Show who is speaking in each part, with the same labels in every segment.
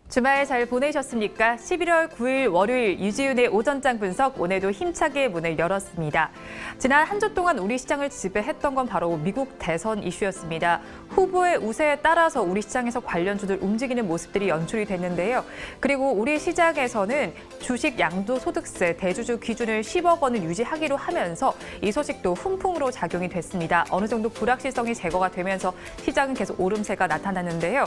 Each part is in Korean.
Speaker 1: 주말 잘 보내셨습니까? 11월 9일 월요일 유지윤의 오전장 분석 오늘도 힘차게 문을 열었습니다. 지난 한 주 동안 우리 시장을 지배했던 건 바로 미국 대선 이슈였습니다. 후보의 우세에 따라서 우리 시장에서 관련주들 움직이는 모습들이 연출이 됐는데요. 그리고 우리 시장에서는 주식 양도소득세 대주주 기준을 10억 원을 유지하기로 하면서 이 소식도 훈풍으로 작용이 됐습니다. 어느 정도 불확실성이 제거가 되면서 시장은 계속 오름세가 나타났는데요.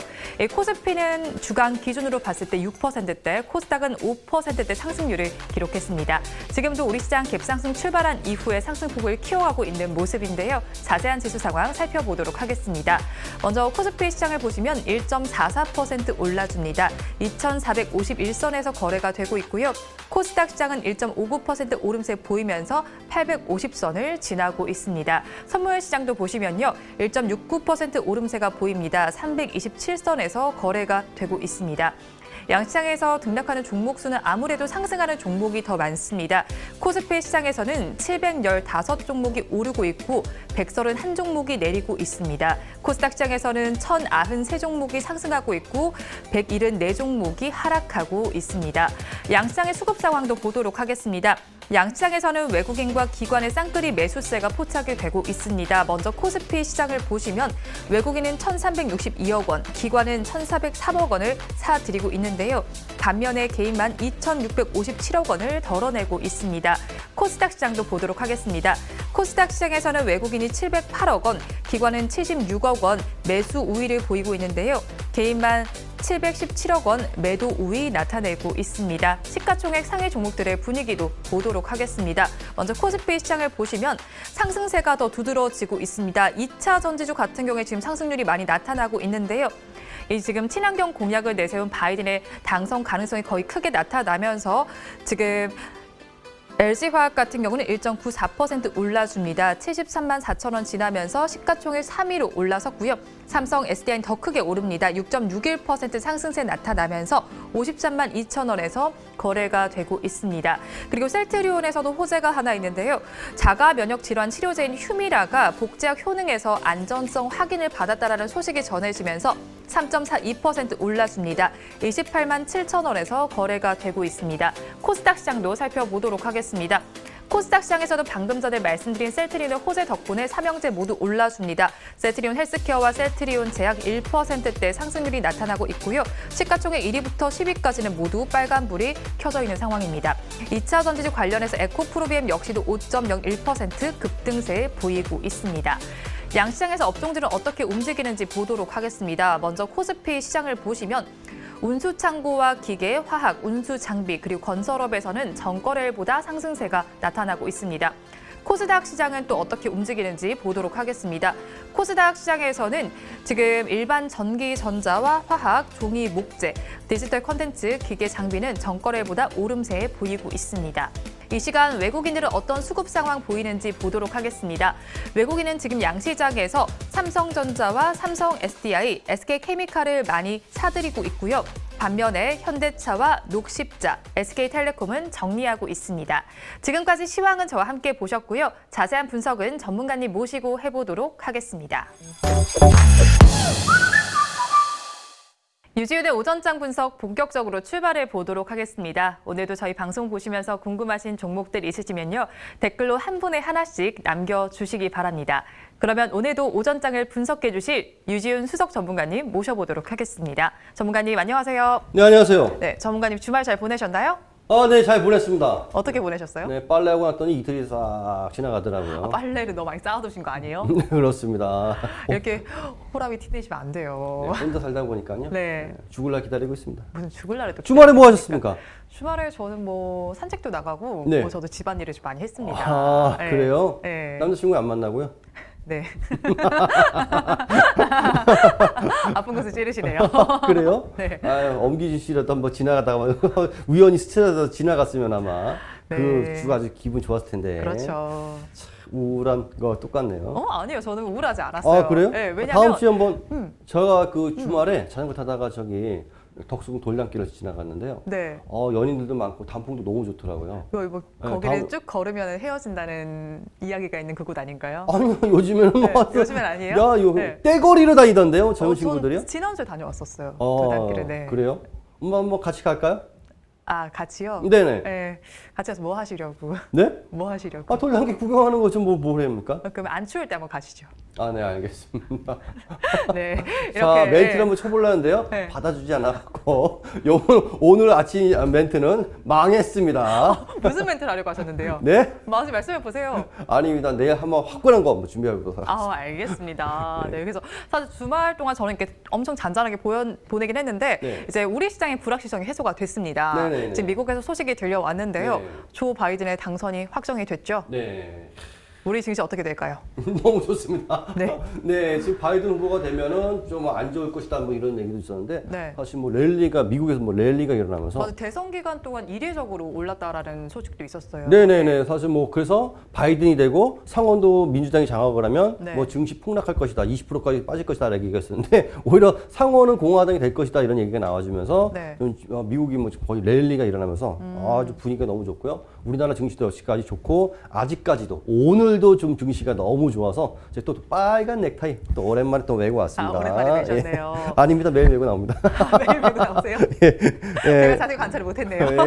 Speaker 1: 코스피는 주간 기준으로 봤을 때 6%대, 코스닥은 5%대 상승률을 기록했습니다. 지금도 우리 시장 갭상승 출발한 이후에 상승폭을 키워가고 있는 모습인데요. 자세한 지수 상황 살펴보도록 하겠습니다. 먼저 코스피 시장을 보시면 1.44% 올라줍니다. 2,451선에서 거래가 되고 있고요. 코스닥 시장은 1.59% 오름세 보이면서 850선을 지나고 있습니다. 선물 시장도 보시면요. 1.69% 오름세가 보입니다. 327선에서 거래가 되고 있습니다. 양시장에서 등락하는 종목 수는 아무래도 상승하는 종목이 더 많습니다. 코스피 시장에서는 715종목이 오르고 있고 131종목이 내리고 있습니다. 코스닥 시장에서는 1093종목이 상승하고 있고 174종목이 하락하고 있습니다. 양시장의 수급 상황도 보도록 하겠습니다. 양시장에서는 외국인과 기관의 쌍끌이 매수세가 포착이 되고 있습니다. 먼저 코스피 시장을 보시면 외국인은 1,362억 원, 기관은 1,403억 원을 사들이고 있는데요. 반면에 개인만 2,657억 원을 덜어내고 있습니다. 코스닥 시장도 보도록 하겠습니다. 코스닥 시장에서는 외국인이 708억 원, 기관은 76억 원 매수 우위를 보이고 있는데요. 개인만 717억 원 매도 우위 나타내고 있습니다. 시가총액 상위 종목들의 분위기도 보도록 하겠습니다. 먼저 코스피 시장을 보시면 상승세가 더 두드러지고 있습니다. 2차 전지주 같은 경우에 지금 상승률이 많이 나타나고 있는데요. 지금 친환경 공약을 내세운 바이든의 당선 가능성이 거의 크게 나타나면서 지금 LG화학 같은 경우는 1.94% 올라줍니다. 73만 4천 원 지나면서 시가총액 3위로 올라섰고요. 삼성 SDI는 더 크게 오릅니다. 6.61% 상승세 나타나면서 53만 2천 원에서 거래가 되고 있습니다. 그리고 셀트리온에서도 호재가 하나 있는데요. 자가 면역 질환 치료제인 휴미라가 복제약 효능에서 안전성 확인을 받았다라는 소식이 전해지면서 3.42% 올랐습니다. 28만 7천 원에서 거래가 되고 있습니다. 코스닥 시장도 살펴보도록 하겠습니다. 코스닥 시장에서도 방금 전에 말씀드린 셀트리온 호재 덕분에 삼형제 모두 올라줍니다. 셀트리온 헬스케어와 셀트리온 제약 1%대 상승률이 나타나고 있고요. 시가총액 1위부터 10위까지는 모두 빨간불이 켜져 있는 상황입니다. 2차 전지주 관련해서 에코프로비엠 역시도 5.01% 급등세 보이고 있습니다. 양시장에서 업종들은 어떻게 움직이는지 보도록 하겠습니다. 먼저 코스피 시장을 보시면 운수창고와 기계, 화학, 운수장비 그리고 건설업에서는 전거래일보다 상승세가 나타나고 있습니다. 코스닥 시장은 또 어떻게 움직이는지 보도록 하겠습니다. 코스닥 시장에서는 지금 일반 전기, 전자와 화학, 종이, 목재, 디지털 콘텐츠, 기계, 장비는 전거래일보다 오름세 보이고 있습니다. 이 시간 외국인들은 어떤 수급 상황 보이는지 보도록 하겠습니다. 외국인은 지금 양시장에서 삼성전자와 삼성 SDI, SK케미칼을 많이 사들이고 있고요. 반면에 현대차와 녹십자, SK텔레콤은 정리하고 있습니다. 지금까지 시황은 저와 함께 보셨고요. 자세한 분석은 전문가님 모시고 해보도록 하겠습니다. 유지윤의 오전장 분석 본격적으로 출발해 보도록 하겠습니다. 오늘도 저희 방송 보시면서 궁금하신 종목들 있으시면요. 댓글로 한 분에 하나씩 남겨주시기 바랍니다. 그러면 오늘도 오전장을 분석해 주실 유지윤 수석 전문가님 모셔보도록 하겠습니다. 전문가님 안녕하세요.
Speaker 2: 네, 안녕하세요.
Speaker 1: 네, 전문가님 주말 잘 보내셨나요?
Speaker 2: 네, 잘 보냈습니다.
Speaker 1: 어떻게 보내셨어요?
Speaker 2: 네, 빨래하고 났더니 이틀이 싹 지나가더라고요.
Speaker 1: 빨래를 너무 많이 쌓아두신 거 아니에요?
Speaker 2: 네, 그렇습니다.
Speaker 1: 이렇게 호람이 티내시면 안 돼요.
Speaker 2: 네, 혼자 살다 보니까요.
Speaker 1: 네.
Speaker 2: 죽을 날 기다리고 있습니다.
Speaker 1: 무슨 죽을 날에 또
Speaker 2: 주말에 뭐 하셨습니까?
Speaker 1: 주말에 저는 뭐 산책도 나가고
Speaker 2: 네.
Speaker 1: 뭐 저도 집안일을 좀 많이 했습니다.
Speaker 2: 아,
Speaker 1: 네.
Speaker 2: 그래요?
Speaker 1: 네.
Speaker 2: 남자친구 안 만나고요?
Speaker 1: 네. 아픈 것을 찌르시네요.
Speaker 2: 그래요?
Speaker 1: 네.
Speaker 2: 엄기준 씨라도 한번 지나가다가 우연히 스쳐서 지나갔으면 아마
Speaker 1: 네.
Speaker 2: 그 주가 아주 기분 좋았을 텐데.
Speaker 1: 그렇죠.
Speaker 2: 우울한 거 똑같네요.
Speaker 1: 아니요. 저는 우울하지 않았어요.
Speaker 2: 아, 그래요?
Speaker 1: 네, 왜냐면
Speaker 2: 다음 주에 한번 제가 그 주말에 자전거 타다가 저기 덕수궁 돌담길을 지나갔는데요.
Speaker 1: 네.
Speaker 2: 연인들도 많고 단풍도 너무 좋더라고요.
Speaker 1: 뭐
Speaker 2: 네,
Speaker 1: 거기를 쭉 걸으면 헤어진다는 이야기가 있는 그곳 아닌가요?
Speaker 2: 아니요, 요즘에는
Speaker 1: 네,
Speaker 2: 뭐
Speaker 1: 요즘엔 아니에요?
Speaker 2: 야,
Speaker 1: 네.
Speaker 2: 떼거리로 다니던데요, 젊은 친구들이요?
Speaker 1: 전 지난주에 다녀왔었어요. 돌담길에. 네.
Speaker 2: 그래요? 뭐 같이 갈까요?
Speaker 1: 아, 같이요?
Speaker 2: 네네.
Speaker 1: 네. 같이 가서 뭐 하시려고?
Speaker 2: 네?
Speaker 1: 뭐 하시려고?
Speaker 2: 돌담길 구경하는 거 좀 뭘 합니까?
Speaker 1: 그럼 안 추울 때 한번 가시죠.
Speaker 2: 네, 알겠습니다.
Speaker 1: 네. 이렇게.
Speaker 2: 자, 멘트를
Speaker 1: 네.
Speaker 2: 한번 쳐보려는데요.
Speaker 1: 네.
Speaker 2: 받아주지 않았고, 오늘 아침 멘트는 망했습니다.
Speaker 1: 무슨 멘트를 하려고 하셨는데요?
Speaker 2: 네?
Speaker 1: 마지 말씀해 보세요.
Speaker 2: 아닙니다. 내일 한번 화끈한 거 한번 준비해보도록 하겠습니다.
Speaker 1: 알겠습니다. 네. 그래서 사실 주말 동안 저는 이렇게 엄청 잔잔하게 보내긴 했는데
Speaker 2: 네.
Speaker 1: 이제 우리 시장의 불확실성이 해소가 됐습니다.
Speaker 2: 네네네.
Speaker 1: 지금 미국에서 소식이 들려왔는데요.
Speaker 2: 네.
Speaker 1: 조 바이든의 당선이 확정이 됐죠.
Speaker 2: 네.
Speaker 1: 우리 증시 어떻게 될까요?
Speaker 2: 너무 좋습니다.
Speaker 1: 네.
Speaker 2: 네, 지금 바이든 후보가 되면은 좀 안 좋을 것이다 뭐 이런 얘기도 있었는데
Speaker 1: 네.
Speaker 2: 사실 뭐 미국에서 뭐 랠리가 일어나면서
Speaker 1: 맞아, 대선 기간 동안 이례적으로 올랐다라는 소식도 있었어요.
Speaker 2: 네네네. 사실 뭐 그래서 바이든이 되고 상원도 민주당이 장악을 하면
Speaker 1: 네.
Speaker 2: 뭐 증시 폭락할 것이다, 20%까지 빠질 것이다 라는 얘기가 있었는데 오히려 상원은 공화당이 될 것이다 이런 얘기가 나와주면서
Speaker 1: 네.
Speaker 2: 좀 미국이 뭐 거의 랠리가 일어나면서 아주 분위기가 너무 좋고요. 우리나라 증시도 역시까지 좋고 아직까지도 오늘도 좀 증시가 너무 좋아서 이제 또 빨간 넥타이 또 오랜만에 또 메고 왔습니다.
Speaker 1: 오랜만에 매셨네요.
Speaker 2: 예. 아닙니다. 매일 메고 나옵니다.
Speaker 1: 매일 메고 나오세요?
Speaker 2: 예.
Speaker 1: 제가 자세히 관찰을 못했네요.
Speaker 2: 네.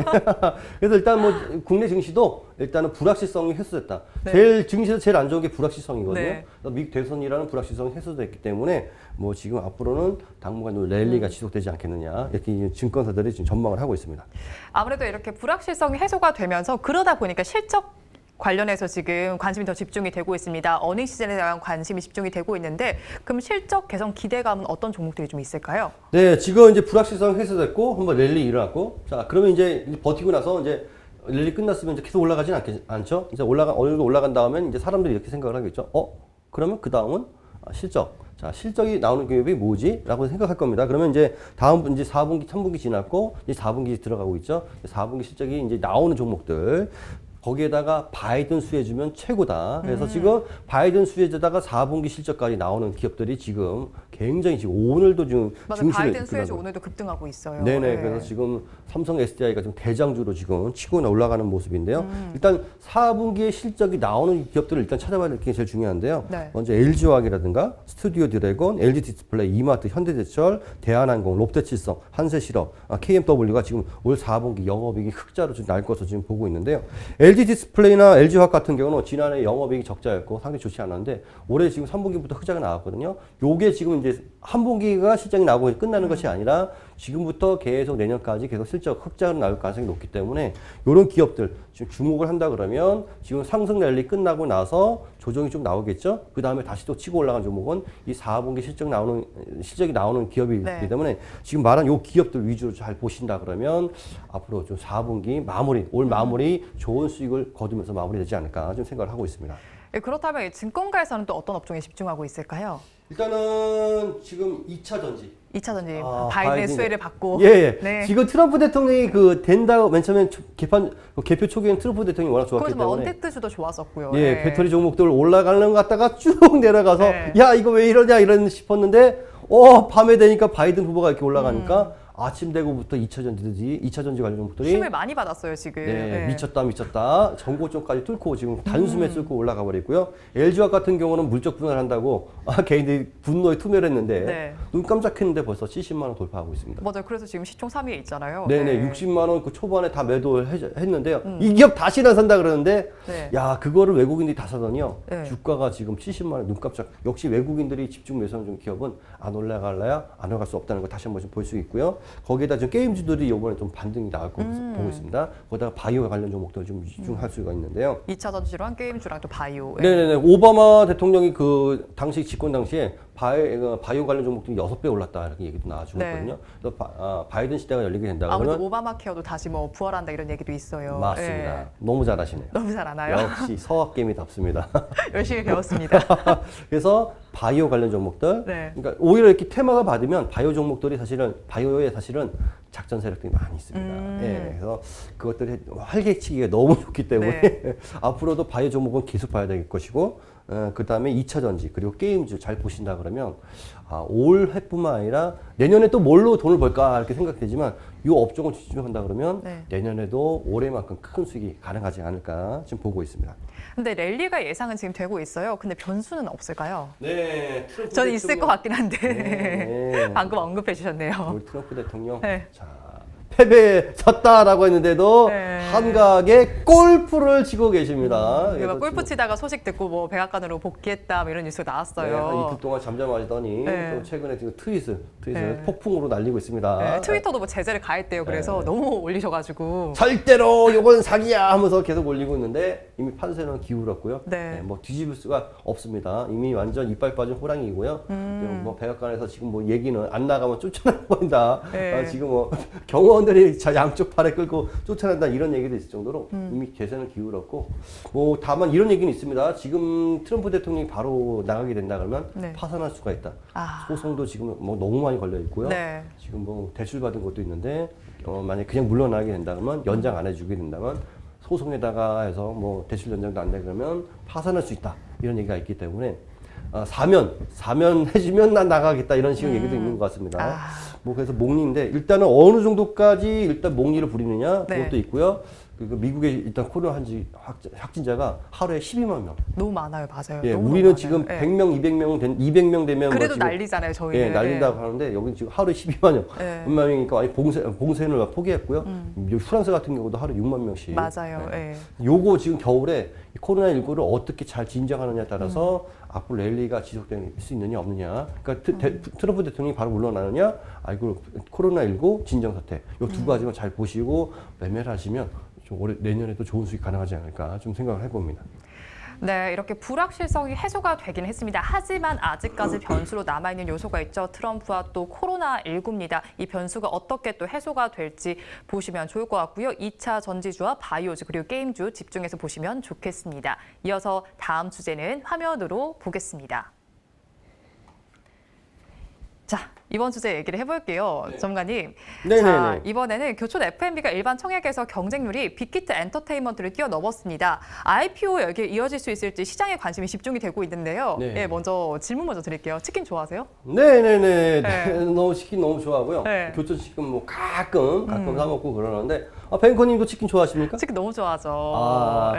Speaker 2: 그래서 일단 뭐 국내 증시도 일단은 불확실성이 해소됐다.
Speaker 1: 네.
Speaker 2: 증시에서 제일 안 좋은 게 불확실성이거든요.
Speaker 1: 네.
Speaker 2: 그래서 미국 대선이라는 불확실성이 해소됐기 때문에 뭐 지금 앞으로는 당분간 랠리가 지속되지 않겠느냐 이렇게 증권사들이 지금 전망을 하고 있습니다.
Speaker 1: 아무래도 이렇게 불확실성이 해소가 되면서 그러다 보니까 실적 관련해서 지금 관심이 더 집중이 되고 있습니다. 어닝 시즌에 대한 관심이 집중이 되고 있는데 그럼 실적 개선 기대감은 어떤 종목들이 좀 있을까요?
Speaker 2: 네, 지금 이제 불확실성 해소됐고 한번 랠리 일어났고 자 그러면 이제 버티고 나서 이제 랠리 끝났으면 이제 계속 올라가진 않죠. 이제 어느 정도 올라간 다음엔 이제 사람들이 이렇게 생각을 하겠죠. 그러면 그 다음은 실적. 자, 실적이 나오는 기업이 뭐지? 라고 생각할 겁니다. 그러면 이제 다음 이제 4분기, 3분기 지났고 이제 4분기 들어가고 있죠. 4분기 실적이 이제 나오는 종목들. 거기에다가 바이든 수혜주면 최고다. 그래서 지금 바이든 수혜주에다가 4분기 실적까지 나오는 기업들이 지금 굉장히 지금 오늘도 지금
Speaker 1: 맞아요.
Speaker 2: 증시를
Speaker 1: 바이든 수혜주
Speaker 2: 이끌고
Speaker 1: 오늘도 급등하고 있어요.
Speaker 2: 네네.
Speaker 1: 네.
Speaker 2: 그래서 지금 삼성 SDI가 지금 대장주로 지금 치고 올라가는 모습인데요. 일단 4분기에 실적이 나오는 기업들을 일단 찾아봐야 될 게 제일 중요한데요.
Speaker 1: 네.
Speaker 2: 먼저 LG화학이라든가 스튜디오 드래곤, LG 디스플레이, 이마트, 현대제철, 대한항공, 롯데칠성, 한세실업, KMW가 지금 올 4분기 영업이익이 흑자로 지금 날 것으로 지금 보고 있는데요. LG 디스플레이나 LG화학 같은 경우는 지난해 영업이익이 적자였고 상당히 좋지 않았는데 올해 지금 3분기부터 흑자가 나왔거든요. 요게 지금 이제 한 분기가 실적이 나오고 끝나는 것이 아니라 지금부터 계속 내년까지 계속 실적 흑자로 나올 가능성이 높기 때문에 이런 기업들 지금 주목을 한다 그러면 지금 상승 랠리 끝나고 나서 조정이 좀 나오겠죠. 그 다음에 다시 또 치고 올라간 종목은 이 4분기 실적이 나오는 기업이기
Speaker 1: 네.
Speaker 2: 때문에 지금 말한 요 기업들 위주로 잘 보신다 그러면 앞으로 좀 4분기 올 마무리 좋은 수익을 거두면서 마무리되지 않을까 좀 생각을 하고 있습니다.
Speaker 1: 네, 그렇다면 이 증권가에서는 또 어떤 업종에 집중하고 있을까요?
Speaker 2: 일단은 지금 2차 전지.
Speaker 1: 2차 전지 바이든의
Speaker 2: 바이든이.
Speaker 1: 수혜를 받고
Speaker 2: 예.
Speaker 1: 네.
Speaker 2: 지금 트럼프 대통령이 된다고 맨 처음에 개표 초기에는 트럼프 대통령이 워낙 좋았기
Speaker 1: 거기서 뭐
Speaker 2: 때문에
Speaker 1: 언택트주도 좋았었고요.
Speaker 2: 예,
Speaker 1: 네.
Speaker 2: 배터리 종목들 올라가는 것 같다가 쭉 내려가서
Speaker 1: 네.
Speaker 2: 야, 이거 왜 이러냐 이런 싶었는데 밤에 되니까 바이든 후보가 이렇게 올라가니까 아침 되고부터 2차 전지 관련 종목들이
Speaker 1: 힘을 많이 받았어요 지금.
Speaker 2: 네, 미쳤다. 전고점까지 뚫고 지금 단숨에 뚫고 올라가 버리고요. LG화학 같은 경우는 물적 분할 한다고 개인들이 분노에 투매를 했는데
Speaker 1: 네.
Speaker 2: 눈 깜짝했는데 벌써 70만 원 돌파하고 있습니다.
Speaker 1: 맞아요. 그래서 지금 시총 3위에 있잖아요.
Speaker 2: 네네, 60만 원 그 초반에 다 매도했는데요. 이 기업 다시는 안 산다 그러는데,
Speaker 1: 네.
Speaker 2: 야, 그거를 외국인들이 다 사더니요.
Speaker 1: 네.
Speaker 2: 주가가 지금 70만 원 눈 깜짝. 역시 외국인들이 집중 매수하는 좀 기업은 안 올라갈래야 안 올라갈 수 없다는 거 다시 한번 좀 볼 수 있고요. 거기에다 좀 게임주들이 이번에 좀 반등이 나올 거 보고 있습니다. 거기다가 바이오 관련 종목들 좀 집중할 수가 있는데요.
Speaker 1: 2차 전지로 한 게임주랑 또 바이오.
Speaker 2: 네네네. 오바마 대통령이 그 당시 집권 당시에 바이오 관련 종목들이 6배 올랐다 이렇게 얘기도 나와주고
Speaker 1: 네.
Speaker 2: 있거든요. 그래서 바이든 시대가 열리게 된다
Speaker 1: 아무래도
Speaker 2: 그러면
Speaker 1: 오바마 케어도 다시 뭐 부활한다 이런 얘기도 있어요.
Speaker 2: 맞습니다.
Speaker 1: 예.
Speaker 2: 너무 잘하시네요.
Speaker 1: 너무 잘 아나요?
Speaker 2: 역시 서학개미답습니다.
Speaker 1: 열심히 배웠습니다.
Speaker 2: 그래서 바이오 관련 종목들,
Speaker 1: 네.
Speaker 2: 그러니까 오히려 이렇게 테마가 받으면 바이오 종목들이 바이오에 사실은 작전 세력들이 많이 있습니다. 예, 그래서 그것들이 활개치기가 너무 좋기 때문에 앞으로도 바이오 종목은 계속 봐야 될 것이고 그 다음에 2차 전지 그리고 게임주 잘 보신다 그러면 올해뿐만 아니라 내년에 또 뭘로 돈을 벌까 이렇게 생각되지만 이 업종을 집중한다 그러면 내년에도 올해만큼 큰 수익이 가능하지 않을까 지금 보고 있습니다.
Speaker 1: 근데 랠리가 예상은 지금 되고 있어요. 근데 변수는 없을까요?
Speaker 2: 네,
Speaker 1: 저는 있을 것 같긴 한데
Speaker 2: 네.
Speaker 1: 방금 언급해 주셨네요.
Speaker 2: 우리 트럼프 대통령
Speaker 1: 네.
Speaker 2: 자 패배졌다라고 했는데도 한가하게 골프를 치고 계십니다.
Speaker 1: 그래서 골프 치다가 소식 듣고 뭐 백악관으로 복귀했다 뭐 이런 뉴스가 나왔어요.
Speaker 2: 이틀 동안 잠잠하시더니 또 최근에 지금 트윗을 폭풍으로 날리고 있습니다.
Speaker 1: 트위터도 뭐 제재를 가했대요. 그래서 너무 올리셔가지고
Speaker 2: 절대로 요건 사기야 하면서 계속 올리고 있는데 이미 판세는 기울었고요. 뭐 뒤집을 수가 없습니다. 이미 완전 이빨 빠진 호랑이고요. 뭐 백악관에서 지금 뭐 얘기는 안 나가면 쫓아낼 거다. 지금 뭐 경호원들이 양쪽 팔에 끌고 쫓아낸다 이런 얘기도 있을 정도로 이미 대세는 기울었고 뭐 다만 이런 얘기는 있습니다. 지금 트럼프 대통령이 바로 나가게 된다 그러면 파산할 수가 있다. 소송도 지금 뭐 너무 많이 걸려 있고요. 지금 뭐 대출 받은 것도 있는데 만약 그냥 물러나게 된다 그러면 연장 안 해주게 된다면 소송에다가 해서 뭐 대출 연장도 안 돼 그러면 파산할 수 있다 이런 얘기가 있기 때문에 사면 해주면 난 나가겠다 이런 식의 얘기도 있는 것 같습니다. 뭐 그래서 목리인데 일단은 어느 정도까지 일단 목리를 부리느냐 그것도 있고요. 그리고 미국의 일단 코로나 확진자가 하루에 12만 명.
Speaker 1: 너무 많아요, 맞아요.
Speaker 2: 예,
Speaker 1: 너무
Speaker 2: 우리는
Speaker 1: 많아요.
Speaker 2: 지금 100명, 200명 되면
Speaker 1: 그래도
Speaker 2: 뭐
Speaker 1: 난리잖아요, 저희는.
Speaker 2: 난린다고 하는데 여기는 지금 하루에 12만 명이니까 아니 봉쇄를 포기했고요. 프랑스 같은 경우도 하루 6만 명씩.
Speaker 1: 맞아요.
Speaker 2: 요거 지금 겨울에 코로나19를 어떻게 잘 진정하느냐에 따라서 앞으로 랠리가 지속될 수 있느냐 없느냐. 그러니까 트럼프 대통령이 바로 물러나느냐, 아이고 코로나19 진정 사태. 요 두 가지만 잘 보시고 매매를 하시면 좀 올해 내년에도 좋은 수익 가능하지 않을까 좀 생각을 해봅니다.
Speaker 1: 네, 이렇게 불확실성이 해소가 되긴 했습니다. 하지만 아직까지 변수로 남아있는 요소가 있죠. 트럼프와 또 코로나19입니다. 이 변수가 어떻게 또 해소가 될지 보시면 좋을 것 같고요. 2차 전지주와 바이오주 그리고 게임주 집중해서 보시면 좋겠습니다. 이어서 다음 주제는 화면으로 보겠습니다. 자, 이번 주제 얘기를 해볼게요. 전문가님. 자, 이번에는 교촌 F&B가 일반 청약에서 경쟁률이 빅히트 엔터테인먼트를 뛰어넘었습니다. IPO 여기에 이어질 수 있을지 시장에 관심이 집중이 되고 있는데요. 먼저 질문 먼저 드릴게요. 치킨 좋아하세요?
Speaker 2: 너무 치킨 너무 좋아하고요. 교촌 치킨 뭐 가끔 사 먹고 그러는데 뱅커님도 치킨 좋아하십니까?
Speaker 1: 치킨 너무 좋아하죠.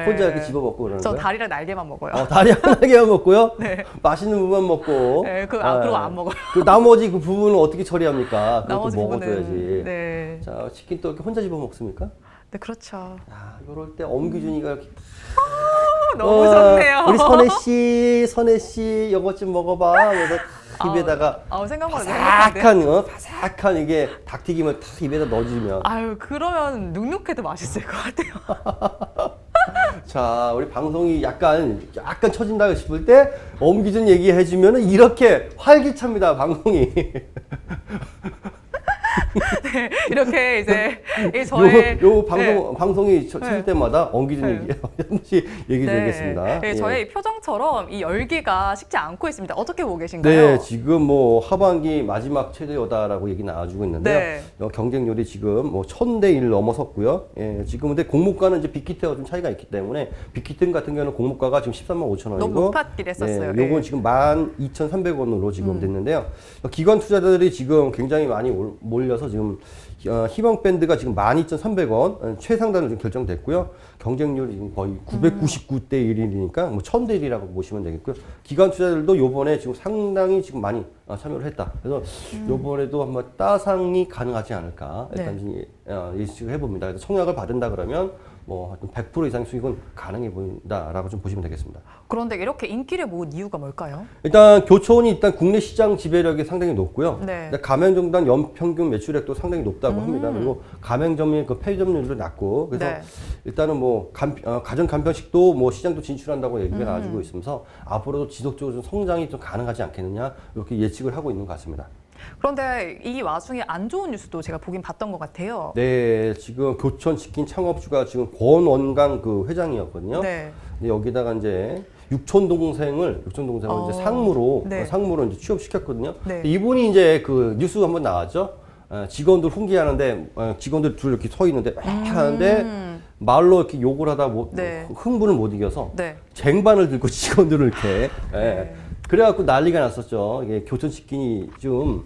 Speaker 2: 혼자 이렇게 집어 먹고 그러는
Speaker 1: 전
Speaker 2: 거예요?
Speaker 1: 다리랑 날개만 먹어요.
Speaker 2: 다리 하나만 먹고요. 맛있는 부분만 먹고.
Speaker 1: 그리고 안 먹어요.
Speaker 2: 그 나머지 그 부분은 어떻게 처리합니까?
Speaker 1: 나머지
Speaker 2: 그것도 먹어줘야지.
Speaker 1: 부분은
Speaker 2: 자, 치킨 또 이렇게 혼자 집어 먹습니까?
Speaker 1: 네, 그렇죠.
Speaker 2: 이럴 때 엄기준이가 이렇게
Speaker 1: 너무 좋네요.
Speaker 2: 우리 선혜 씨 이것 좀 먹어봐. 그래서 입에다가 바삭한 이게 닭튀김을 탁 입에다 넣어주면.
Speaker 1: 그러면 눅눅해도 맛있을 것 같아요.
Speaker 2: 자, 우리 방송이 약간 처진다 싶을 때 엄기준 얘기해주면 이렇게 활기찹니다, 방송이.
Speaker 1: 네, 이렇게 이제 저의
Speaker 2: 방송이 쳐질 때마다 엄기준 얘기 한 번씩 얘기 드리겠습니다.
Speaker 1: 저의 표정처럼 이 열기가 식지 않고 있습니다. 어떻게 보고 계신가요?
Speaker 2: 지금 뭐 하반기 마지막 최대여다라고 얘기 나와주고 있는데요. 경쟁률이 지금 뭐 1000대1 넘어섰고요. 지금 근데 공모가는 이제 빅히트와 좀 차이가 있기 때문에 빅히트 같은 경우는 공모가가 지금 13만 5천 원이고
Speaker 1: 너무 높았긴 했었어요.
Speaker 2: 요건 지금 12,300원으로 지금 됐는데요. 기관 투자자들이 지금 굉장히 많이 몰려서 지금 희망밴드가 지금 12,300원 최상단으로 지금 결정됐고요. 경쟁률이 지금 거의 999대 1이니까 뭐 1000대 1이라고 보시면 되겠고요. 기관 투자자들도 요번에 지금 상당히 지금 많이 참여를 했다. 그래서 요번에도 한번 따상이 가능하지 않을까 일단 예측을 해봅니다. 그래서 청약을 받은다 그러면 뭐 100% 이상 수익은 가능해 보인다라고 좀 보시면 되겠습니다.
Speaker 1: 그런데 이렇게 인기를 모은 이유가 뭘까요?
Speaker 2: 일단 교촌이 일단 국내 시장 지배력이 상당히 높고요. 가맹점당 연평균 매출액도 상당히 높다고 합니다. 그리고 가맹점의 그 폐점률도 낮고 그래서 일단은 뭐 가전 간편식도 뭐 시장도 진출한다고 얘기가 나와주고 있으면서 앞으로도 지속적으로 좀 성장이 좀 가능하지 않겠느냐 이렇게 예측을 하고 있는 것 같습니다.
Speaker 1: 그런데 이 와중에 안 좋은 뉴스도 제가 보긴 봤던 것 같아요.
Speaker 2: 지금 교촌 치킨 창업주가 지금 권원강 그 회장이었거든요. 근데 여기다가 이제 육촌 동생을 이제 상무로 이제 취업시켰거든요. 이분이 이제 그 뉴스 한번 나왔죠. 직원들 훈계하는데 직원들 둘 이렇게 서 있는데 막 하는데 말로 이렇게 욕을 하다
Speaker 1: 네.
Speaker 2: 흥분을 못 이겨서
Speaker 1: 네.
Speaker 2: 쟁반을 들고 직원들을 이렇게
Speaker 1: 네.
Speaker 2: 그래갖고 난리가 났었죠. 이게 교촌치킨이 좀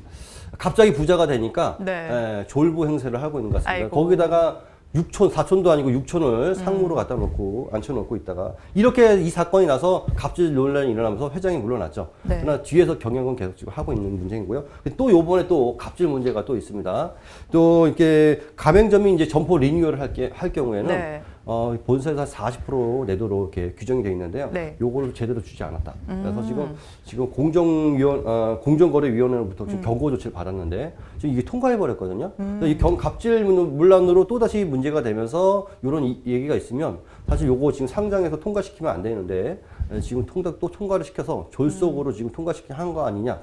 Speaker 2: 갑자기 부자가 되니까
Speaker 1: 네.
Speaker 2: 졸부 행세를 하고 있는 것 같습니다.
Speaker 1: 아이고.
Speaker 2: 거기다가 6촌, 4촌도 아니고 6촌을 상무로 갖다 놓고 앉혀놓고 있다가 이렇게 이 사건이 나서 갑질 논란이 일어나면서 회장이 물러났죠.
Speaker 1: 네.
Speaker 2: 그러나 뒤에서 경영은 계속 지금 하고 있는 문제이고요. 또 요번에 또 갑질 문제가 또 있습니다. 또 이렇게 가맹점이 이제 점포 리뉴얼을 할 경우에는
Speaker 1: 네.
Speaker 2: 본사에서 40% 내도록 이렇게 규정이 되어 있는데요.
Speaker 1: 네.
Speaker 2: 요거를 제대로 주지 않았다. 그래서 지금 공정거래위원회로부터 지금 경고 조치를 받았는데 지금 이게 통과해 버렸거든요. 이 갑질 문란으로 또 다시 문제가 되면서 이런 얘기가 있으면 사실 요거 지금 상장해서 통과시키면 안 되는데 지금 또 통과를 시켜서 졸속으로 지금 한 거 아니냐,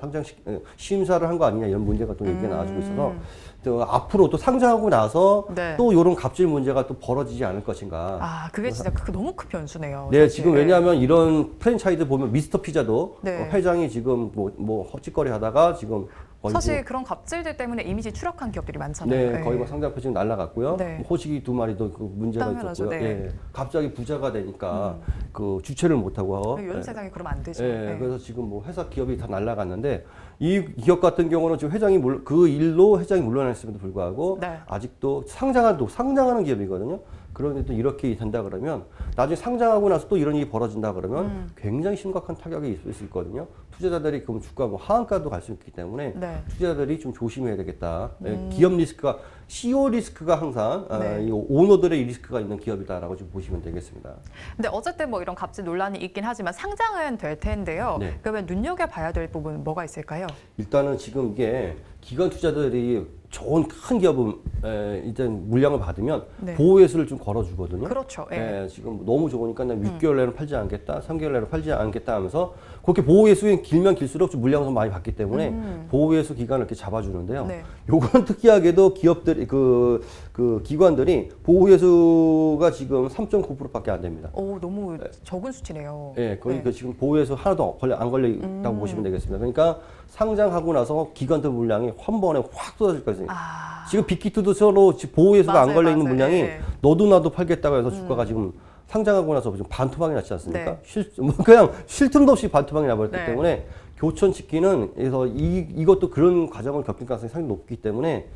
Speaker 2: 심사를 한 거 아니냐 이런 문제가 또 얘기가 나와주고 있어서 또 앞으로 또 상장하고 나서
Speaker 1: 네.
Speaker 2: 또 이런 갑질 문제가 또 벌어지지 않을 것인가.
Speaker 1: 아, 그게 진짜 너무 큰 변수네요.
Speaker 2: 네,
Speaker 1: 사실.
Speaker 2: 지금 왜냐하면 이런 프랜차이즈 보면 미스터 피자도
Speaker 1: 네.
Speaker 2: 회장이 지금 뭐 헛짓거리 하다가 지금 거의
Speaker 1: 사실 그런 갑질들 때문에 이미지 추락한 기업들이 많잖아요.
Speaker 2: 네, 거의 뭐 상장표 지금 날라갔고요.
Speaker 1: 네.
Speaker 2: 호식이 2마리도 그 문제가
Speaker 1: 당연하죠,
Speaker 2: 있었고요.
Speaker 1: 네.
Speaker 2: 예, 갑자기 부자가 되니까 그 주체를 못하고
Speaker 1: 요즘 세상에 그러면 안 되죠.
Speaker 2: 예,
Speaker 1: 네.
Speaker 2: 그래서 지금 뭐 회사 기업이 다 날라갔는데 이 기업 같은 경우는 지금 회장이 그 일로 회장이 물러났음에도 불구하고
Speaker 1: 네.
Speaker 2: 아직도 상장하는 기업이거든요. 그런데 또 이렇게 된다 그러면 나중에 상장하고 나서 또 이런 일이 벌어진다 그러면 굉장히 심각한 타격이 있을 수 있거든요. 투자자들이 그럼 주가 뭐 하한가도 갈 수 있기 때문에
Speaker 1: 네.
Speaker 2: 투자자들이 좀 조심해야 되겠다. 기업 리스크가 CEO 리스크가 항상
Speaker 1: 네.
Speaker 2: 이 오너들의 리스크가 있는 기업이다라고 좀 보시면 되겠습니다.
Speaker 1: 근데 어쨌든 뭐 이런 갑질 논란이 있긴 하지만 상장은 될 텐데요.
Speaker 2: 네.
Speaker 1: 그러면 눈여겨봐야 될 부분은 뭐가 있을까요?
Speaker 2: 일단은 지금 이게 기관 투자자들이 좋은 큰 기업은 일단 물량을 받으면
Speaker 1: 네.
Speaker 2: 보호회수를 좀 걸어주거든요.
Speaker 1: 그렇죠. 예.
Speaker 2: 지금 너무 좋으니까 난 6개월 내로 팔지 않겠다, 3개월 내로 팔지 않겠다 하면서 그렇게 보호회수는 길면 길수록 좀 물량을 좀 많이 받기 때문에 보호회수 기간을 이렇게 잡아주는데요.
Speaker 1: 네.
Speaker 2: 요건 특이하게도 기업들이 그 기관들이 보호회수가 지금 3.9%밖에 안 됩니다.
Speaker 1: 오, 너무 적은 수치네요.
Speaker 2: 예, 거의 그 지금 보호회수 하나도 안 걸려 있다고 보시면 되겠습니다. 그러니까 상장하고 나서 기관들 물량이 한 번에 확 쏟아질 거예요.
Speaker 1: 아,
Speaker 2: 지금 빅히트도 서로 보호회수가 안
Speaker 1: 맞아요,
Speaker 2: 걸려 있는
Speaker 1: 맞아요.
Speaker 2: 물량이
Speaker 1: 예.
Speaker 2: 너도 나도 팔겠다고 해서 주가가 지금 상장하고 나서 지금 반토막이 났지 않습니까?
Speaker 1: 네.
Speaker 2: 그냥 쉴 틈도 없이 반토막이 나버렸기
Speaker 1: 네.
Speaker 2: 때문에 교촌치킨은 그래서 이것도 그런 과정을 겪을 가능성이 상당히 높기 때문에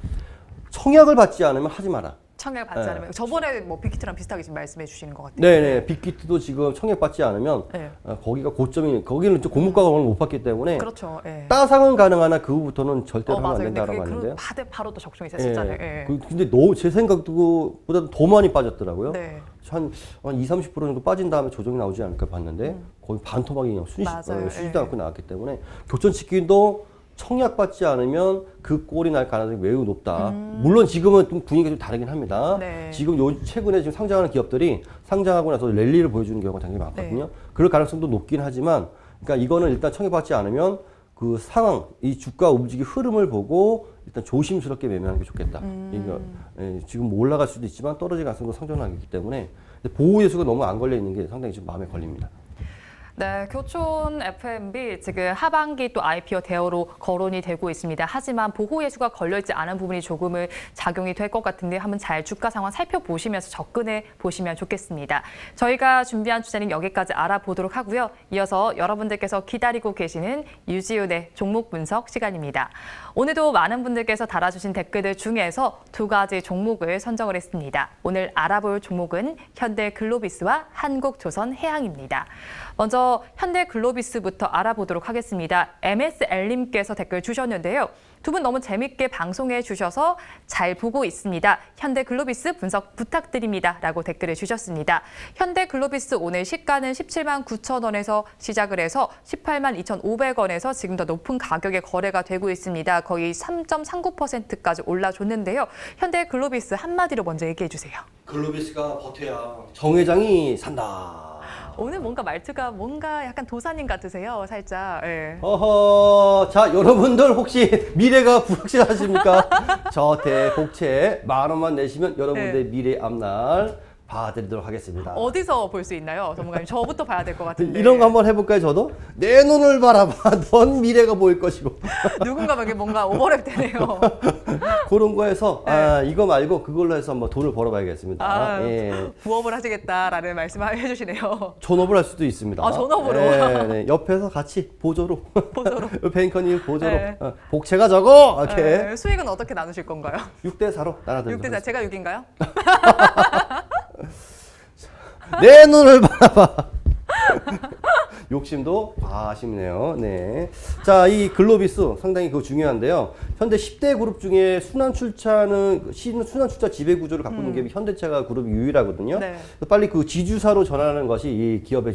Speaker 2: 청약을 받지 않으면 하지 마라.
Speaker 1: 청약 받지
Speaker 2: 네.
Speaker 1: 않으면 저번에 뭐 빅히트랑 비슷하게 지금 말씀해 주시는 것 같아요.
Speaker 2: 네네. 빅히트도 지금 청약 받지 않으면
Speaker 1: 네.
Speaker 2: 거기가 고점이 거기는 좀 고물가가 오늘 못 받기 때문에
Speaker 1: 그렇죠. 예.
Speaker 2: 따상은 가능하나 그 후부터는 절대로 하면 안
Speaker 1: 맞아요. 근데
Speaker 2: 된다라고
Speaker 1: 그게
Speaker 2: 하는데요.
Speaker 1: 바로 또 적중이 됐었잖아요. 예.
Speaker 2: 근데 제 생각보다 더 많이 빠졌더라고요.
Speaker 1: 네.
Speaker 2: 한 20, 30% 정도 빠진 다음에 조정이 나오지 않을까 봤는데 거의 반토막이 그냥
Speaker 1: 맞아요.
Speaker 2: 쉬지도
Speaker 1: 예.
Speaker 2: 않고 나왔기 때문에 교촌치킨도 청약받지 않으면 그 꼴이 날 가능성이 매우 높다. 물론 지금은 좀 분위기가 좀 다르긴 합니다.
Speaker 1: 네.
Speaker 2: 지금 최근에 지금 상장하는 기업들이 상장하고 나서 랠리를 보여주는 경우가 굉장히 많거든요.
Speaker 1: 네. 그럴
Speaker 2: 그럴 가능성도 높긴 하지만 그러니까 이거는 일단 청약받지 않으면 그 상황, 이 주가 움직이 흐름을 보고 일단 조심스럽게 매매하는 게 좋겠다. 이거 지금 뭐 올라갈 수도 있지만 떨어질 가능성도 상존하기 때문에 보호예수가 너무 안 걸려 있는 게 상당히 좀 마음에 걸립니다.
Speaker 1: 네, 교촌 F&B 지금 하반기 또 IPO 대여로 거론이 되고 있습니다. 하지만 보호 예수가 걸려있지 않은 부분이 조금은 작용이 될 것 같은데 한번 잘 주가 상황 살펴보시면서 접근해 보시면 좋겠습니다. 저희가 준비한 주제는 여기까지 알아보도록 하고요. 이어서 여러분들께서 기다리고 계시는 유지윤의 종목 분석 시간입니다. 오늘도 많은 분들께서 달아주신 댓글들 중에서 두 가지 종목을 선정을 했습니다. 오늘 알아볼 종목은 현대글로비스와 한국조선해양입니다. 먼저 현대글로비스부터 알아보도록 하겠습니다. MSL님께서 댓글 주셨는데요. 두 분 너무 재밌게 방송해 주셔서 잘 보고 있습니다. 현대글로비스 분석 부탁드립니다. 라고 댓글을 주셨습니다. 현대글로비스 오늘 시가는 17만 9천 원에서 시작을 해서 18만 2,500원에서 지금 더 높은 가격에 거래가 되고 있습니다. 거의 3.39%까지 올라줬는데요. 현대글로비스 한마디로 먼저 얘기해 주세요.
Speaker 2: 글로비스가 버텨야 정 회장이 산다.
Speaker 1: 오늘 뭔가 말투가 뭔가 약간 도사님 같으세요, 살짝. 예.
Speaker 2: 어허, 자, 여러분들 혹시 미래가 불확실하십니까? 저택, 복채 10,000원만 내시면 여러분들의
Speaker 1: 네.
Speaker 2: 미래 앞날 봐드리도록 하겠습니다.
Speaker 1: 어디서 볼 수 있나요, 전문가님? 저부터 봐야 될 것 같은데.
Speaker 2: 이런 거 한번 해볼까요, 저도? 내 눈을 바라봐. 넌 미래가 보일 것이고.
Speaker 1: 누군가 뭔가 오버랩 되네요.
Speaker 2: 그런 거에서,
Speaker 1: 네.
Speaker 2: 이거 말고 그걸로 해서 한번 돈을 벌어봐야겠습니다.
Speaker 1: 아,
Speaker 2: 예.
Speaker 1: 부업을 하시겠다라는 말씀을 해주시네요.
Speaker 2: 존업을 할 수도 있습니다.
Speaker 1: 존업으로.
Speaker 2: 네. 옆에서 같이 보조로.
Speaker 1: 보조로.
Speaker 2: 뱅커님 보조로.
Speaker 1: 네.
Speaker 2: 복채가 적어! 이렇게.
Speaker 1: 네, 수익은 어떻게 나누실 건가요?
Speaker 2: 6대4로 나눠드리도록
Speaker 1: 6대4, 제가 6인가요?
Speaker 2: 내 눈을 바라봐. 욕심도 아쉽네요. 네. 자, 이 글로비스 상당히 그거 중요한데요. 현대 10대 그룹 중에 순환 출자 지배 구조를 갖고 있는 게 현대차가 그룹이 유일하거든요.
Speaker 1: 네.
Speaker 2: 그래서 빨리 그 지주사로 전환하는 것이 이 기업의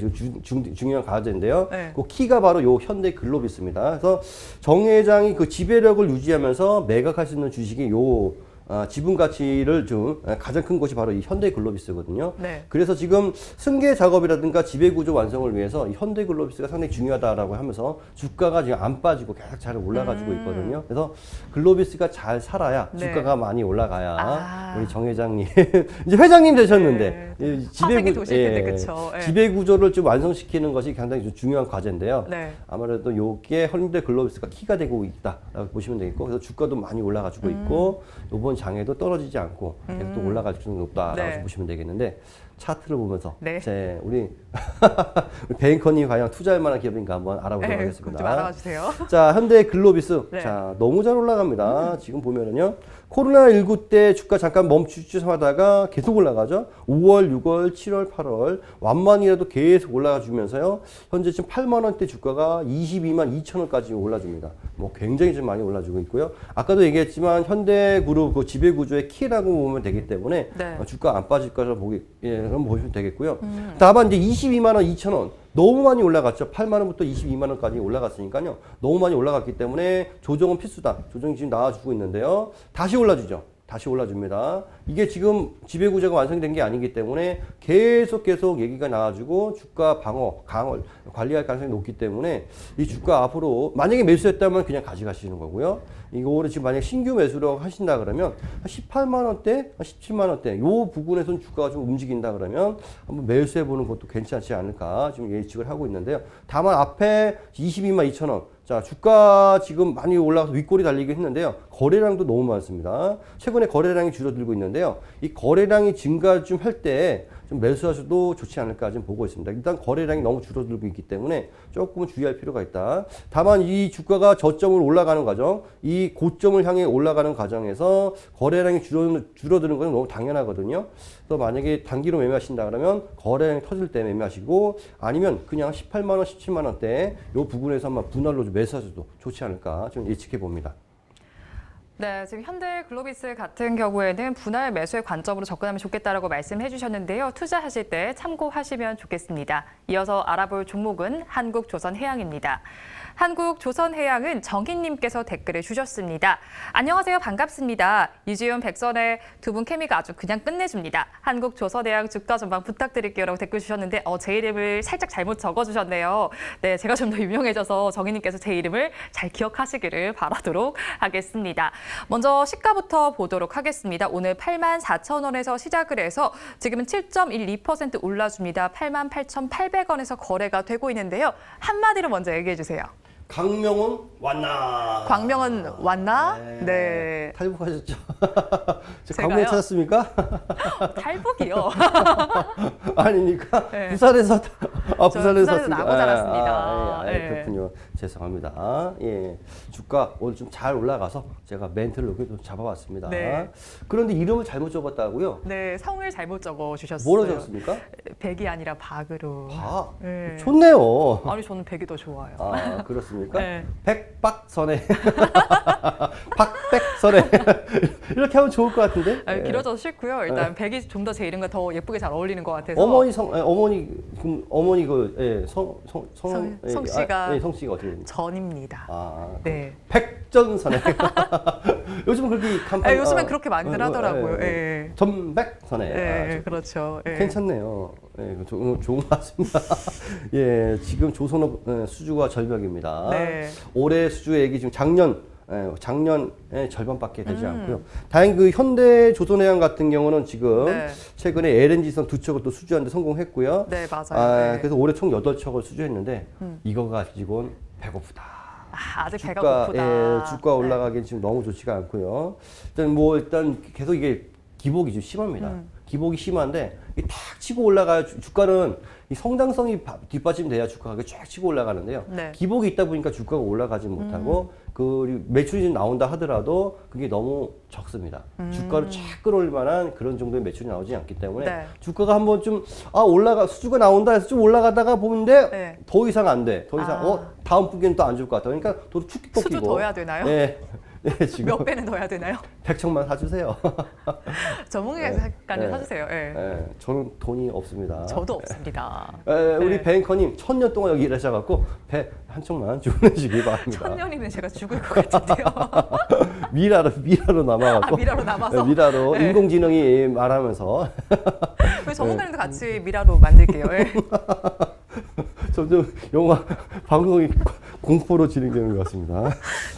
Speaker 2: 중요한 과제인데요.
Speaker 1: 네.
Speaker 2: 그 키가 바로 요 현대 글로비스입니다. 그래서 정 회장이 그 지배력을 유지하면서 매각할 수 있는 주식이 요 지분 가치를 좀 가장 큰 것이 바로 이 현대글로비스거든요.
Speaker 1: 네.
Speaker 2: 그래서 지금 승계 작업이라든가 지배 구조 완성을 위해서 이 현대글로비스가 상당히 중요하다라고 하면서 주가가 지금 안 빠지고 계속 잘 올라가지고 있거든요. 그래서 글로비스가 잘 살아야
Speaker 1: 네.
Speaker 2: 주가가 많이 올라가야
Speaker 1: 아.
Speaker 2: 우리 정 회장님 이제 회장님 되셨는데
Speaker 1: 네.
Speaker 2: 이
Speaker 1: 화색이 도실 텐데, 그쵸? 예.
Speaker 2: 지배 구조를 좀 완성시키는 것이 굉장히 좀 중요한 과제인데요.
Speaker 1: 네.
Speaker 2: 아무래도 요게 현대글로비스가 키가 되고 있다라고 보시면 되겠고, 그래서 주가도 많이 올라가지고 있고 이번 장에도 떨어지지 않고 계속 또 올라갈 수는 높다라고
Speaker 1: 네.
Speaker 2: 보시면 되겠는데, 차트를 보면서
Speaker 1: 네.
Speaker 2: 우리 뱅커님 과연 투자할 만한 기업인가 한번 알아보도록
Speaker 1: 네,
Speaker 2: 하겠습니다.
Speaker 1: 좀 알아봐 주세요.
Speaker 2: 자, 현대글로비스.
Speaker 1: 네.
Speaker 2: 자, 너무 잘 올라갑니다. 지금 보면은요. 코로나19 때 주가 잠깐 멈추하다가 계속 올라가죠. 5월, 6월, 7월, 8월 완만이라도 계속 올라가 주면서요. 현재 지금 8만 원대 주가가 22만 2천 원까지 올라줍니다. 뭐 굉장히 좀 많이 올라주고 있고요. 아까도 얘기했지만 현대그룹 그 지배 구조의 키라고 보면 되기 때문에
Speaker 1: 네.
Speaker 2: 주가 안 빠질 거라고 그럼 보시면 되겠고요. 다만 이제 22만 원, 2천 원 너무 많이 올라갔죠. 8만 원부터 22만 원까지 올라갔으니까요. 너무 많이 올라갔기 때문에 조정은 필수다. 조정이 지금 나와주고 있는데요. 다시 올라주죠. 다시 올라줍니다. 이게 지금 지배구조가 완성된 게 아니기 때문에 계속 얘기가 나와주고 주가 강을 관리할 가능성이 높기 때문에 이 주가 앞으로 만약에 매수했다면 그냥 가져가시는 거고요. 이거를 지금 만약 신규 매수로 하신다 그러면 한 18만 원대, 17만 원대 요 부분에서는 주가가 좀 움직인다 그러면 한번 매수해 보는 것도 괜찮지 않을까 지금 예측을 하고 있는데요. 다만 앞에 22만 2천 원. 자, 주가 지금 많이 올라가서 윗골이 달리긴 했는데요. 거래량도 너무 많습니다. 최근에 거래량이 줄어들고 있는데요. 이 거래량이 증가 좀 할 때 좀 매수하셔도 좋지 않을까 지금 보고 있습니다. 일단 거래량이 너무 줄어들고 있기 때문에 조금은 주의할 필요가 있다. 다만 이 주가가 저점을 올라가는 과정, 이 고점을 향해 올라가는 과정에서 거래량이 줄어드는 것은 너무 당연하거든요. 그래서 만약에 단기로 매매하신다 그러면 거래량이 터질 때 매매하시고, 아니면 그냥 18만 원, 17만 원대 이 부분에서 한번 분할로 좀 매수하셔도 좋지 않을까 좀 예측해 봅니다.
Speaker 1: 네, 지금 현대글로비스 같은 경우에는 분할 매수의 관점으로 접근하면 좋겠다라고 말씀해 주셨는데요. 투자하실 때 참고하시면 좋겠습니다. 이어서 알아볼 종목은 한국조선해양입니다. 한국조선해양은 정희님께서 댓글을 주셨습니다. 안녕하세요. 반갑습니다. 이지훈, 백선의 두 분 케미가 아주 그냥 끝내줍니다. 한국조선해양 주가 전망 부탁드릴게요 라고 댓글 주셨는데 제 이름을 살짝 잘못 적어주셨네요. 네, 제가 좀 더 유명해져서 정희님께서 제 이름을 잘 기억하시기를 바라도록 하겠습니다. 먼저 시가부터 보도록 하겠습니다. 오늘 84,000원에서 시작을 해서 지금은 7.12% 올라줍니다. 88,800원에서 거래가 되고 있는데요. 한마디로 먼저 얘기해 주세요.
Speaker 2: 강명은 왔나?
Speaker 1: 광명은 왔나? 네.
Speaker 2: 탈북하셨죠?
Speaker 1: 제가요?
Speaker 2: 강명 찾았습니까?
Speaker 1: 탈북이요.
Speaker 2: 아닙니까?
Speaker 1: 네.
Speaker 2: 부산에서
Speaker 1: 부산에서 나고 자랐습니다. 네.
Speaker 2: 그렇군요. 죄송합니다. 예, 주가 오늘 좀 잘 올라가서 제가 멘트를 여기 좀 잡아봤습니다.
Speaker 1: 네.
Speaker 2: 그런데 이름을 잘못 적었다고요?
Speaker 1: 네, 성을 잘못 적어 주셨어요.
Speaker 2: 뭐로 적었습니까?
Speaker 1: 백이 아니라 박으로. 네.
Speaker 2: 좋네요.
Speaker 1: 아니 저는 백이 더 좋아요.
Speaker 2: 아, 그렇습니까?
Speaker 1: 네.
Speaker 2: 백박선에 박백선에 이렇게 하면 좋을 것 같은데?
Speaker 1: 아니,
Speaker 2: 예.
Speaker 1: 길어져서 싫고요. 일단 백이 좀 더 제 이름과 더 예쁘게 잘 어울리는 것 같아서.
Speaker 2: 어머니 성
Speaker 1: 씨가
Speaker 2: 성씨가 어떻게 됩니까?
Speaker 1: 전입니다. 네.
Speaker 2: 백전선에 요즘은 그렇게 간판
Speaker 1: 요즘엔 그렇게 많이들 하더라고요. 예.
Speaker 2: 전백선에
Speaker 1: 예, 그렇죠. 예.
Speaker 2: 괜찮네요. 예, 좋은 것 같습니다. 예, 지금 조선업 수주가 절벽입니다.
Speaker 1: 네.
Speaker 2: 올해 수주액이 지금 작년 작년의 절반밖에 되지 않고요. 다행히 그 현대조선해양 같은 경우는 지금
Speaker 1: 네.
Speaker 2: 최근에 LNG선 2척을 또 수주하는데 성공했고요.
Speaker 1: 네, 맞아요. 네.
Speaker 2: 그래서 올해 총 8척을 수주했는데 이거 가지고는 배고프다.
Speaker 1: 아직 배가 고프다.
Speaker 2: 주가 올라가기엔 지금 너무 좋지가 않고요. 일단 계속 이게 기복이 좀 심합니다. 기복이 심한데 이게 탁 치고 올라가야 주가는 이 성장성이 뒷받침돼야 주가가 쫙 치고 올라가는데요.
Speaker 1: 네.
Speaker 2: 기복이 있다 보니까 주가가 올라가지 못하고 그 매출이 좀 나온다 하더라도 그게 너무 적습니다. 주가를 쫙 끌어올 만한 그런 정도의 매출이 나오지 않기 때문에
Speaker 1: 네.
Speaker 2: 주가가 한번 좀 수주가 나온다 해서 좀 올라가다가 보는데
Speaker 1: 네.
Speaker 2: 더 이상 안 돼. 더 이상 다음 분기는 또 안 줄 것 같아. 그러니까 또 축기 뽑히고.
Speaker 1: 수주 더 해야 되나요?
Speaker 2: 네. 네, 지금
Speaker 1: 몇 배는 더 해야 되나요?
Speaker 2: 100척만 사주세요.
Speaker 1: 전문가까지
Speaker 2: 네.
Speaker 1: 사주세요. 네.
Speaker 2: 네, 저는 돈이 없습니다.
Speaker 1: 저도 없습니다.
Speaker 2: 우리
Speaker 1: 네.
Speaker 2: 뱅커님 1000년 동안 여기 일하셔갖고 배 한 척만 주문해주길 바랍니다.
Speaker 1: 1000년이면 제가 죽을 것 같은데요.
Speaker 2: 미라로 남아갖고.
Speaker 1: 미라로 남아서?
Speaker 2: 미라로
Speaker 1: 네.
Speaker 2: 인공지능이 말하면서
Speaker 1: 우리 전문가님도 같이 미라로 만들게요. 네.
Speaker 2: 점점 영화 방송이 공포로 진행되는 것 같습니다.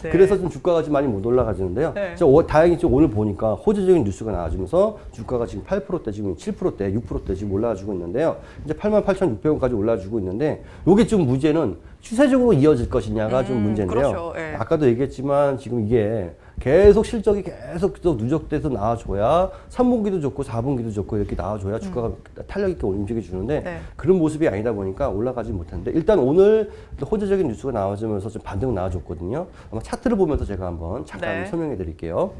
Speaker 1: 네.
Speaker 2: 그래서 좀 주가가 좀 많이 못 올라가지는데요.
Speaker 1: 네.
Speaker 2: 다행히 좀 오늘 보니까 호재적인 뉴스가 나와주면서 주가가 지금 8%대, 지금 7%대, 6%대 지금 올라가지고 있는데요. 이제 88,600원까지 올라가지고 있는데, 요게 좀 문제는 추세적으로 이어질 것이냐가 좀 문제인데요.
Speaker 1: 그렇죠. 네.
Speaker 2: 아까도 얘기했지만 지금 이게 계속 실적이 계속 또 누적돼서 나와줘야 3분기도 좋고 4분기도 좋고 이렇게 나와줘야 주가가 탄력 있게 움직여주는데
Speaker 1: 네.
Speaker 2: 그런 모습이 아니다 보니까 올라가지 못했는데 일단 오늘 호재적인 뉴스가 나와주면서 좀 반등 나와줬거든요. 아마 차트를 보면서 제가 한번 잠깐
Speaker 1: 네.
Speaker 2: 설명해 드릴게요.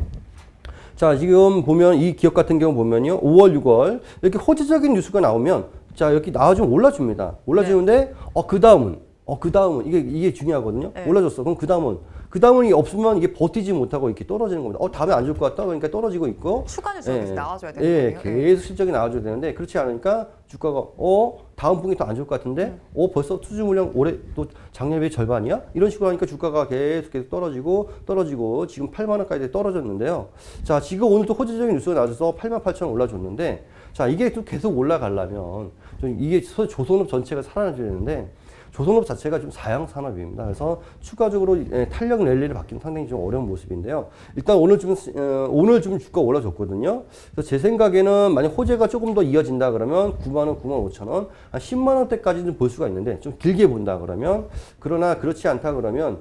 Speaker 2: 자, 지금 보면 이 기업 같은 경우 보면요. 5월, 6월 이렇게 호재적인 뉴스가 나오면 자, 이렇게 나와주면 올라줍니다. 올라주는데 그 다음은 이게 중요하거든요.
Speaker 1: 네.
Speaker 2: 올라줬어. 그럼 그 다음은 이게 없으면 이게 버티지 못하고 이렇게 떨어지는 겁니다. 다음에 안 줄 것 같다. 그러니까 떨어지고 있고.
Speaker 1: 추가 뉴스가 계속 나와줘야 되는
Speaker 2: 예,
Speaker 1: 거예요.
Speaker 2: 계속 실적이 나와줘야 되는데 그렇지 않으니까 주가가 다음 분기 또 안 줄 것 같은데 벌써 투자 물량 올해 또 작년에 비해 절반이야? 이런 식으로 하니까 주가가 계속 떨어지고 지금 8만 원까지 떨어졌는데요. 자, 지금 오늘 또 호재적인 뉴스가 나와서 88,000원 올라줬는데 자, 이게 또 계속 올라가려면 좀 이게 조선업 전체가 살아나줘야 되는데 조선업 자체가 좀 사양 산업입니다. 그래서 추가적으로 탄력 랠리를 받기는 상당히 좀 어려운 모습인데요. 일단 오늘 좀 주가 올라줬거든요. 그래서 제 생각에는 만약 호재가 조금 더 이어진다 그러면 9만 원, 9만 5천 원, 한 10만 원대까지는 볼 수가 있는데 좀 길게 본다 그러면 그러나 그렇지 않다 그러면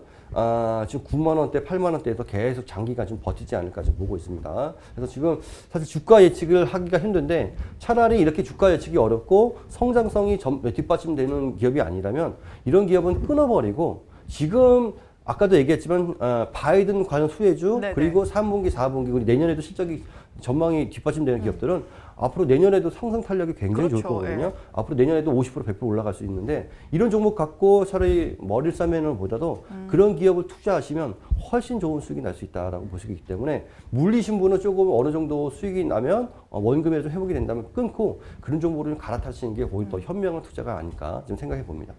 Speaker 2: 지금 9만 원대, 8만 원대에서 계속 장기간 좀 버티지 않을까 좀 보고 있습니다. 그래서 지금 사실 주가 예측을 하기가 힘든데 차라리 이렇게 주가 예측이 어렵고 성장성이 뒷받침되는 기업이 아니라면 이런 기업은 끊어버리고 지금 아까도 얘기했지만 바이든 관련 수혜주
Speaker 1: 네네.
Speaker 2: 그리고 3분기, 4분기 그리고 내년에도 실적이 전망이 뒷받침되는 기업들은 앞으로 내년에도 상승 탄력이 굉장히 좋을
Speaker 1: 그렇죠.
Speaker 2: 거거든요.
Speaker 1: 예.
Speaker 2: 앞으로 내년에도 50%, 100% 올라갈 수 있는데 이런 종목 갖고 차라리 머리를 싸매는 보다도 그런 기업을 투자하시면 훨씬 좋은 수익이 날 수 있다라고 보시기 때문에 물리신 분은 조금 어느 정도 수익이 나면 원금에 좀 회복이 된다면 끊고 그런 종목을 좀 갈아타시는 게 오히려 더 현명한 투자가 아닐까 좀 생각해 봅니다.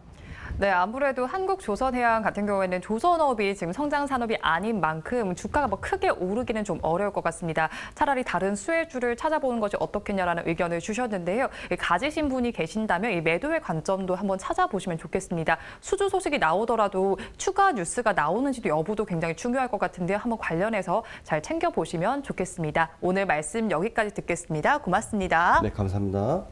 Speaker 1: 네, 아무래도 한국조선해양 같은 경우에는 조선업이 지금 성장 산업이 아닌 만큼 주가가 뭐 크게 오르기는 좀 어려울 것 같습니다. 차라리 다른 수혜주를 찾아보는 것이 어떻겠냐라는 의견을 주셨는데요. 가지신 분이 계신다면 이 매도의 관점도 한번 찾아보시면 좋겠습니다. 수주 소식이 나오더라도 추가 뉴스가 나오는지도 여부도 굉장히 중요할 것 같은데요. 한번 관련해서 잘 챙겨보시면 좋겠습니다. 오늘 말씀 여기까지 듣겠습니다. 고맙습니다.
Speaker 2: 네, 감사합니다.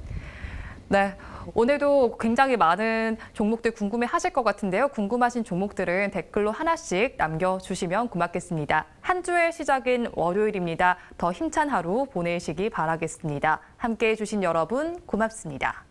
Speaker 1: 네, 오늘도 굉장히 많은 종목들 궁금해하실 것 같은데요. 궁금하신 종목들은 댓글로 하나씩 남겨주시면 고맙겠습니다. 한 주의 시작인 월요일입니다. 더 힘찬 하루 보내시기 바라겠습니다. 함께해 주신 여러분 고맙습니다.